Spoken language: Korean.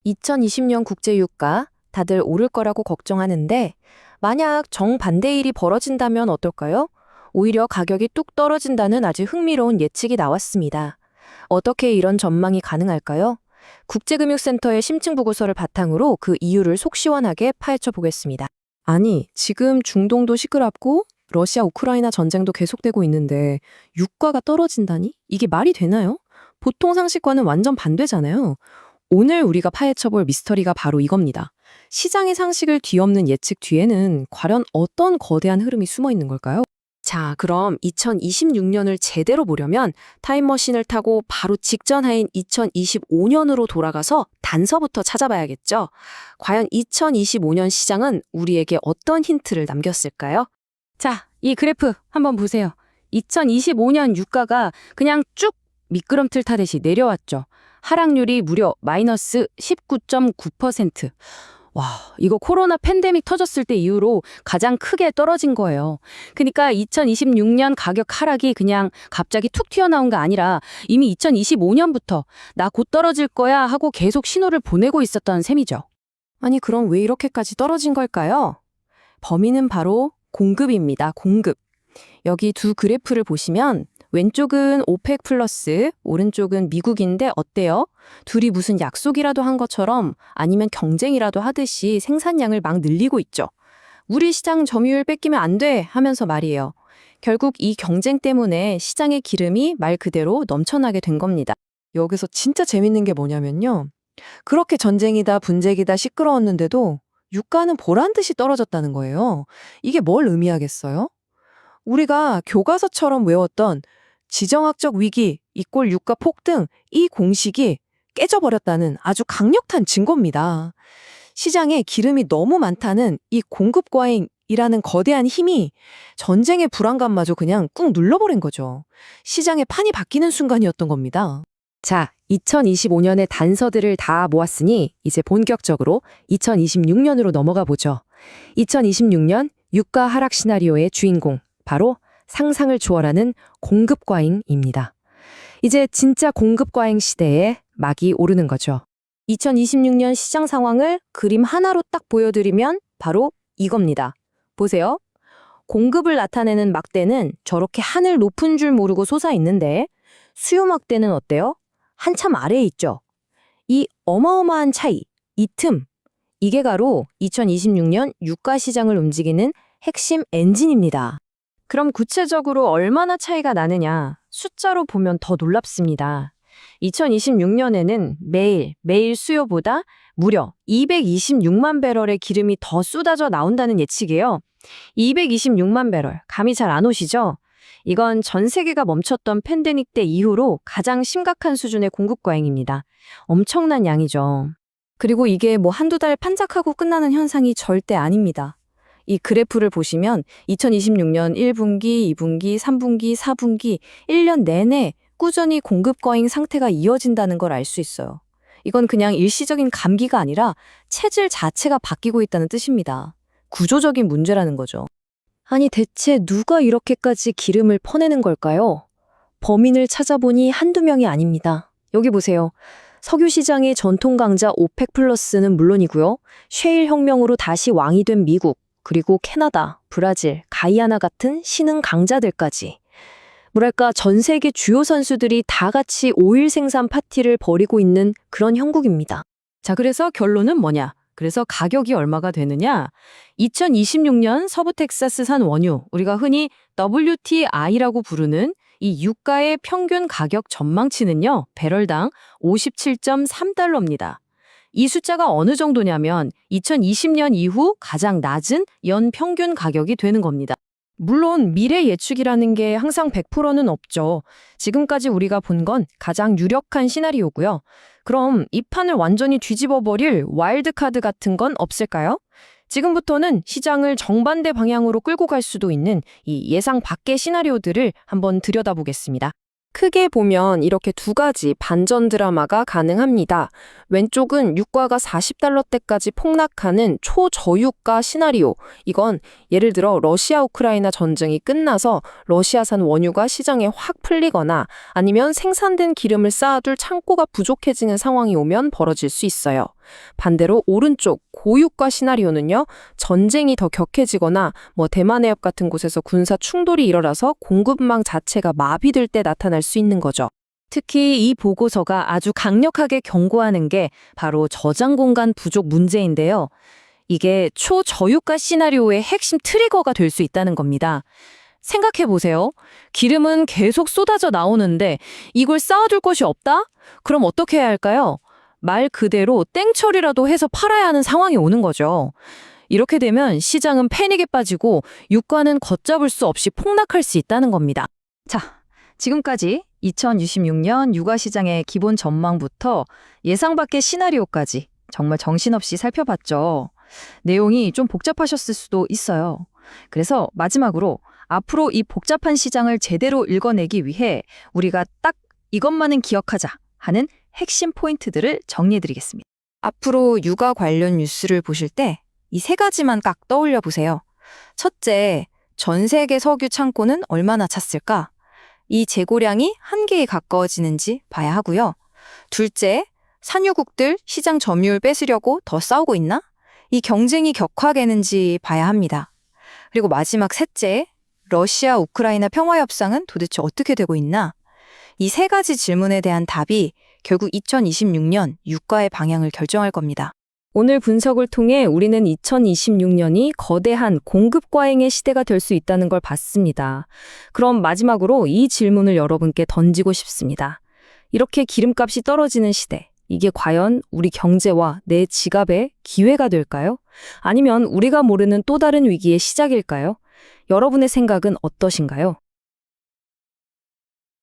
2020년 국제유가 다들 오를 거라고 걱정하는데 만약 정반대 일이 벌어진다면 어떨까요? 오히려 가격이 뚝 떨어진다는 아주 흥미로운 예측이 나왔습니다. 어떻게 이런 전망이 가능할까요? 국제금융센터의 심층 보고서를 바탕으로 그 이유를 속 시원하게 파헤쳐 보겠습니다. 아니, 지금 중동도 시끄럽고 러시아 우크라이나 전쟁도 계속되고 있는데 유가가 떨어진다니? 이게 말이 되나요? 보통 상식과는 완전 반대잖아요. 오늘 우리가 파헤쳐볼 미스터리가 바로 이겁니다. 시장의 상식을 뒤엎는 예측 뒤에는 과연 어떤 거대한 흐름이 숨어 있는 걸까요? 자, 그럼 2026년을 제대로 보려면 타임머신을 타고 바로 직전 해인 2025년으로 돌아가서 단서부터 찾아봐야겠죠. 과연 2025년 시장은 우리에게 어떤 힌트를 남겼을까요? 자, 이 그래프 한번 보세요. 2025년 유가가 그냥 쭉 미끄럼틀 타듯이 내려왔죠. 하락률이 무려 마이너스 19.9%. 와, 이거 코로나 팬데믹 터졌을 때 이후로 가장 크게 떨어진 거예요. 그러니까 2026년 가격 하락이 그냥 갑자기 툭 튀어나온 게 아니라 이미 2025년부터 나 곧 떨어질 거야 하고 계속 신호를 보내고 있었던 셈이죠. 아니, 그럼 왜 이렇게까지 떨어진 걸까요? 범인은 바로 공급입니다. 공급. 여기 두 그래프를 보시면 왼쪽은 오펙 플러스, 오른쪽은 미국인데 어때요? 둘이 무슨 약속이라도 한 것처럼 아니면 경쟁이라도 하듯이 생산량을 막 늘리고 있죠. 우리 시장 점유율 뺏기면 안 돼 하면서 말이에요. 결국 이 경쟁 때문에 시장의 기름이 말 그대로 넘쳐나게 된 겁니다. 여기서 진짜 재밌는 게 뭐냐면요. 그렇게 전쟁이다 분쟁이다 시끄러웠는데도 유가는 보란 듯이 떨어졌다는 거예요. 이게 뭘 의미하겠어요? 우리가 교과서처럼 외웠던 지정학적 위기 이꼴 유가 폭등 이 공식이 깨져버렸다는 아주 강력한 증거입니다. 시장에 기름이 너무 많다는 이 공급 과잉이라는 거대한 힘이 전쟁의 불안감마저 그냥 꾹 눌러버린 거죠. 시장의 판이 바뀌는 순간이었던 겁니다. 자, 2025년의 단서들을 다 모았으니 이제 본격적으로 2026년으로 넘어가 보죠. 2026년 유가 하락 시나리오의 주인공 바로 상상을 초월하는 공급 과잉입니다. 이제 진짜 공급 과잉 시대에 막이 오르는 거죠. 2026년 시장 상황을 그림 하나로 딱 보여드리면 바로 이겁니다. 보세요. 공급을 나타내는 막대는 저렇게 하늘 높은 줄 모르고 솟아있는데 수요 막대는 어때요? 한참 아래에 있죠. 이 어마어마한 차이, 이 틈, 이게 바로 2026년 유가 시장을 움직이는 핵심 엔진입니다. 그럼 구체적으로 얼마나 차이가 나느냐? 숫자로 보면 더 놀랍습니다. 2026년에는 매일 수요보다 무려 226만 배럴의 기름이 더 쏟아져 나온다는 예측이에요. 226만 배럴, 감이 잘 안 오시죠? 이건 전 세계가 멈췄던 팬데믹 때 이후로 가장 심각한 수준의 공급 과잉입니다. 엄청난 양이죠. 그리고 이게 뭐 한두 달 판작하고 끝나는 현상이 절대 아닙니다. 이 그래프를 보시면 2026년 1분기, 2분기, 3분기, 4분기, 1년 내내 꾸준히 공급 과잉 상태가 이어진다는 걸 알 수 있어요. 이건 그냥 일시적인 감기가 아니라 체질 자체가 바뀌고 있다는 뜻입니다. 구조적인 문제라는 거죠. 아니 대체 누가 이렇게까지 기름을 퍼내는 걸까요? 범인을 찾아보니 한두 명이 아닙니다. 여기 보세요. 석유 시장의 전통 강자 오펙 플러스는 물론이고요. 셰일 혁명으로 다시 왕이 된 미국, 그리고 캐나다, 브라질, 가이아나 같은 신흥 강자들까지. 뭐랄까 전 세계 주요 선수들이 다 같이 오일 생산 파티를 벌이고 있는 그런 형국입니다. 자, 그래서 결론은 뭐냐? 그래서 가격이 얼마가 되느냐? 2026년 서부 텍사스산 원유, 우리가 흔히 WTI라고 부르는 이 유가의 평균 가격 전망치는요, 배럴당 57.3달러입니다. 이 숫자가 어느 정도냐면 2020년 이후 가장 낮은 연 평균 가격이 되는 겁니다. 물론 미래 예측이라는 게 항상 100%는 없죠. 지금까지 우리가 본 건 가장 유력한 시나리오고요. 그럼 이 판을 완전히 뒤집어버릴 와일드카드 같은 건 없을까요? 지금부터는 시장을 정반대 방향으로 끌고 갈 수도 있는 이 예상 밖의 시나리오들을 한번 들여다보겠습니다. 크게 보면 이렇게 두 가지 반전 드라마가 가능합니다. 왼쪽은 유가가 40달러대까지 폭락하는 초저유가 시나리오. 이건 예를 들어 러시아 우크라이나 전쟁이 끝나서 러시아산 원유가 시장에 확 풀리거나 아니면 생산된 기름을 쌓아둘 창고가 부족해지는 상황이 오면 벌어질 수 있어요. 반대로 오른쪽 고유가 시나리오는요. 전쟁이 더 격해지거나 대만 해협 같은 곳에서 군사 충돌이 일어나서 공급망 자체가 마비될 때 나타날 수 있는 거죠. 특히 이 보고서가 아주 강력하게 경고하는 게 바로 저장 공간 부족 문제인데요. 이게 초저유가 시나리오의 핵심 트리거가 될 수 있다는 겁니다. 생각해 보세요. 기름은 계속 쏟아져 나오는데 이걸 쌓아둘 곳이 없다? 그럼 어떻게 해야 할까요? 말 그대로 땡처리라도 해서 팔아야 하는 상황이 오는 거죠. 이렇게 되면 시장은 패닉에 빠지고 유가는 걷잡을 수 없이 폭락할 수 있다는 겁니다. 자, 지금까지 2026년 유가 시장의 기본 전망부터 예상 밖의 시나리오까지 정말 정신없이 살펴봤죠. 내용이 좀 복잡하셨을 수도 있어요. 그래서 마지막으로 앞으로 이 복잡한 시장을 제대로 읽어내기 위해 우리가 딱 이것만은 기억하자 하는 핵심 포인트들을 정리해드리겠습니다. 앞으로 육아 관련 뉴스를 보실 때 이 세 가지만 딱 떠올려 보세요. 첫째, 전 세계 석유 창고는 얼마나 찼을까? 이 재고량이 한계에 가까워지는지 봐야 하고요. 둘째, 산유국들 시장 점유율 뺏으려고 더 싸우고 있나? 이 경쟁이 격화되는지 봐야 합니다. 그리고 마지막 셋째, 러시아 우크라이나 평화협상은 도대체 어떻게 되고 있나? 이 세 가지 질문에 대한 답이 결국 2026년 유가의 방향을 결정할 겁니다. 오늘 분석을 통해 우리는 2026년이 거대한 공급 과잉의 시대가 될 수 있다는 걸 봤습니다. 그럼 마지막으로 이 질문을 여러분께 던지고 싶습니다. 이렇게 기름값이 떨어지는 시대, 이게 과연 우리 경제와 내 지갑의 기회가 될까요? 아니면 우리가 모르는 또 다른 위기의 시작일까요? 여러분의 생각은 어떠신가요?